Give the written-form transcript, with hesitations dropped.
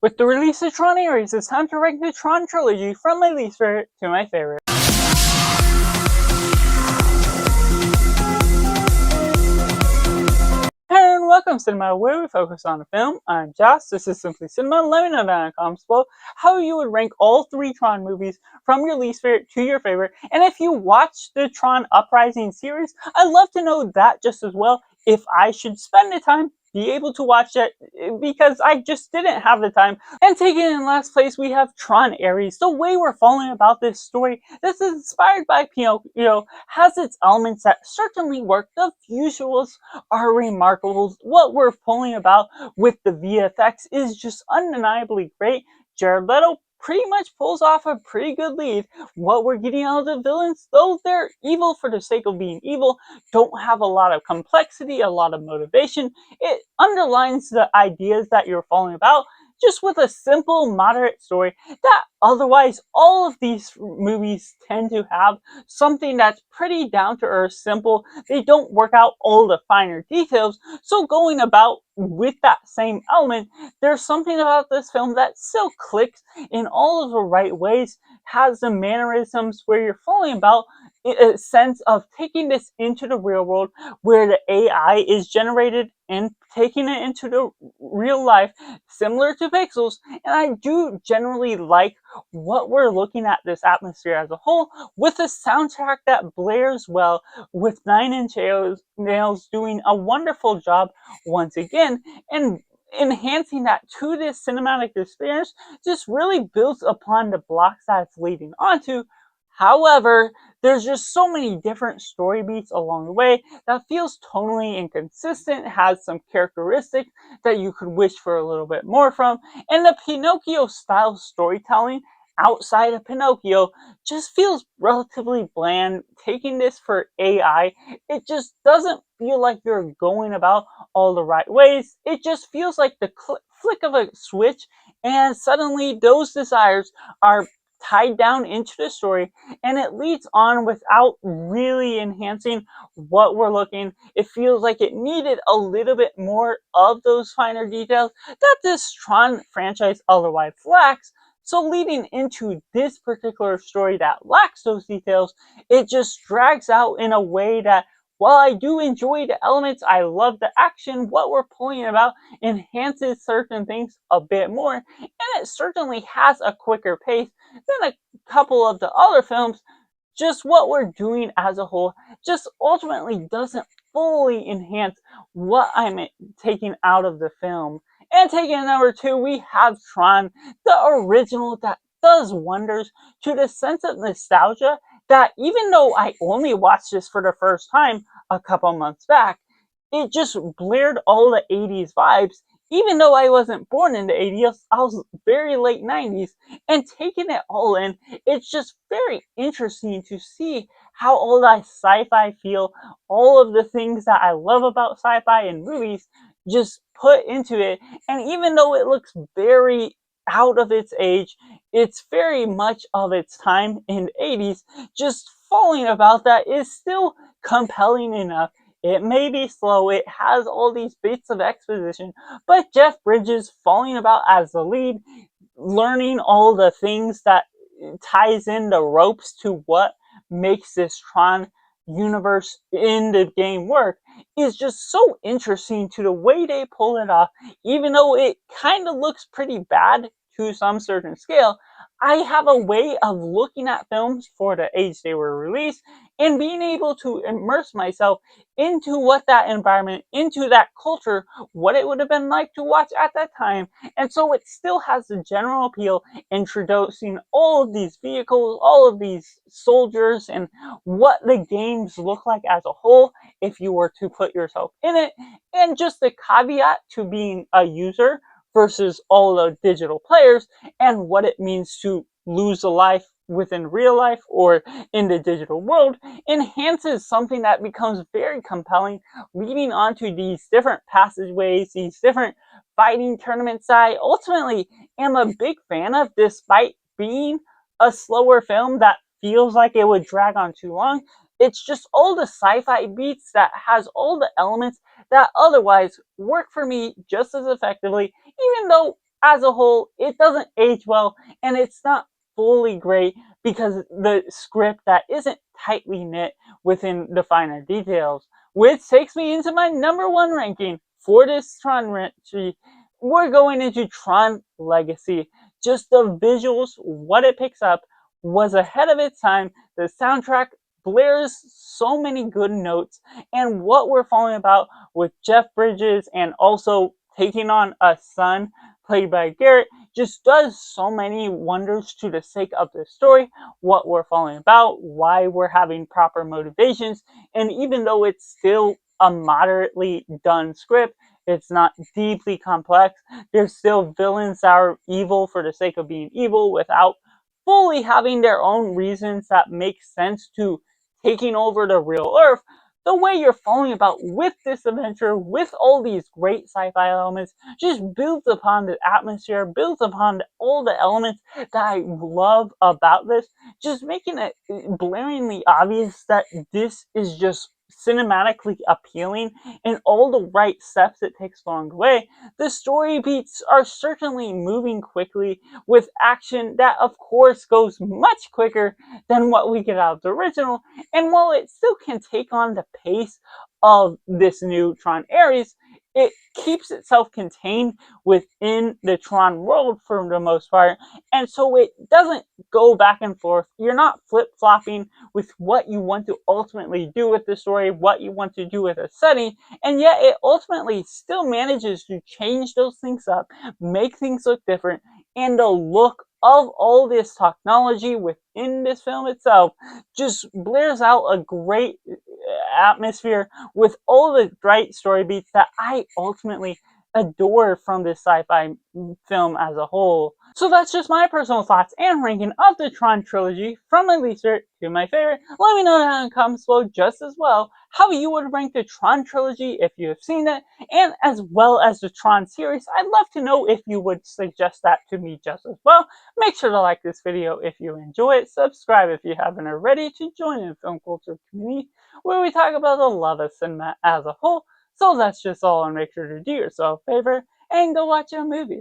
With the release of Tron Ares, it's time to rank the Tron trilogy from my least favorite to my favorite. And welcome to Cinema, where we focus on a film. I'm Josh, this is Simply Cinema. Let me know down in the comments below how you would rank all three Tron movies from your least favorite to your favorite. And if you watch the Tron Uprising series, I'd love to know that just as well. If I should spend the time, be able to watch it, because I just didn't have the time. And taking in last place, we have Tron Ares. The way we're following about this story, this is inspired by Pinocchio, has its elements that certainly work. The visuals are remarkable. What we're pulling about with the VFX is just undeniably great. Jared Leto pretty much pulls off a pretty good lead. What we're getting out of the villains, though they're evil for the sake of being evil, don't have a lot of complexity, a lot of motivation. It underlines the ideas that you're following about just with a simple, moderate story that otherwise all of these movies tend to have something that's pretty down to earth, simple. They don't work out all the finer details. So going about with that same element, there's something about this film that still clicks in all of the right ways, has the mannerisms where you're falling about a sense of taking this into the real world where the AI is generated and taking it into the real life, similar to Pixels. And I do generally like what we're looking at this atmosphere as a whole, with a soundtrack that blares well, with Nine Inch Nails doing a wonderful job once again, and enhancing that to this cinematic experience just really builds upon the blocks that it's leading onto. However, there's just so many different story beats along the way that feels tonally inconsistent, has some characteristics that you could wish for a little bit more from, and the Pinocchio style storytelling outside of Pinocchio just feels relatively bland. Taking this for AI, it just doesn't feel like you're going about all the right ways. It just feels like the flick of a switch, and suddenly those desires are tied down into the story, and it leads on without really enhancing what we're looking. It feels like it needed a little bit more of those finer details that this Tron franchise otherwise lacks. So leading into this particular story that lacks those details, it just drags out in a way that, while I do enjoy the elements, I love the action, what we're pulling about enhances certain things a bit more, and it certainly has a quicker pace than a couple of the other films. Just what we're doing as a whole just ultimately doesn't fully enhance what I'm taking out of the film. And taking number two, we have Tron, the original that does wonders to the sense of nostalgia that, even though I only watched this for the first time a couple months back, it just blared all the 80s vibes. Even though I wasn't born in the 80s, I was very late 90s, and taking it all in, it's just very interesting to see how all that sci-fi feel, all of the things that I love about sci-fi and movies, just put into it. And even though it looks very out of its age, it's very much of its time in the 80s, just falling about that is still compelling enough. It may be slow, it has all these bits of exposition, but Jeff Bridges falling about as the lead, learning all the things that ties in the ropes to what makes this Tron universe in the game work, is just so interesting to the way they pull it off. Even though it kind of looks pretty bad to some certain scale, I have a way of looking at films for the age they were released and being able to immerse myself into what that environment, into that culture, what it would have been like to watch at that time. And so it still has the general appeal, introducing all of these vehicles, all of these soldiers, and what the games look like as a whole if you were to put yourself in it. And just the caveat to being a user versus all the digital players, and what it means to lose a life within real life or in the digital world, enhances something that becomes very compelling, leading on to these different passageways, these different fighting tournaments that I ultimately am a big fan of, despite being a slower film that feels like it would drag on too long. It's just all the sci-fi beats that has all the elements that otherwise work for me just as effectively, even though as a whole, it doesn't age well, and it's not fully great because the script that isn't tightly knit within the finer details. Which takes me into my number one ranking for this Tron trilogy. We're going into Tron Legacy. Just the visuals, what it picks up, was ahead of its time. The soundtrack blares so many good notes, and what we're following about with Jeff Bridges and also taking on a son played by Garrett just does so many wonders to the sake of the story, what we're following about, why we're having proper motivations, and even though it's still a moderately done script, it's not deeply complex. There's still villains that are evil for the sake of being evil without fully having their own reasons that make sense to taking over the real Earth. The way you're following about with this adventure, with all these great sci-fi elements, just builds upon the atmosphere, builds upon all the elements that I love about this, just making it blaringly obvious that this is just cinematically appealing and all the right steps it takes along the way. The story beats are certainly moving quickly with action that of course goes much quicker than what we get out of the original, and while it still can take on the pace of this new Tron Ares, it keeps itself contained within the Tron world for the most part, and so it doesn't go back and forth. You're not flip-flopping with what you want to ultimately do with the story, what you want to do with a setting, and yet it ultimately still manages to change those things up, make things look different, and the look of all this technology within this film itself just blares out a great atmosphere with all the right story beats that I ultimately adore from this sci-fi film as a whole. So that's just my personal thoughts and ranking of the Tron trilogy from my least favorite to my favorite. Let me know down in the comments below just as well how you would rank the Tron trilogy if you have seen it, and as well as the Tron series. I'd love to know if you would suggest that to me just as well. Make sure to like this video if you enjoy it, subscribe if you haven't already to join the film culture community where we talk about the love of cinema as a whole. So that's just all, and make sure to do yourself a favor and go watch a movie.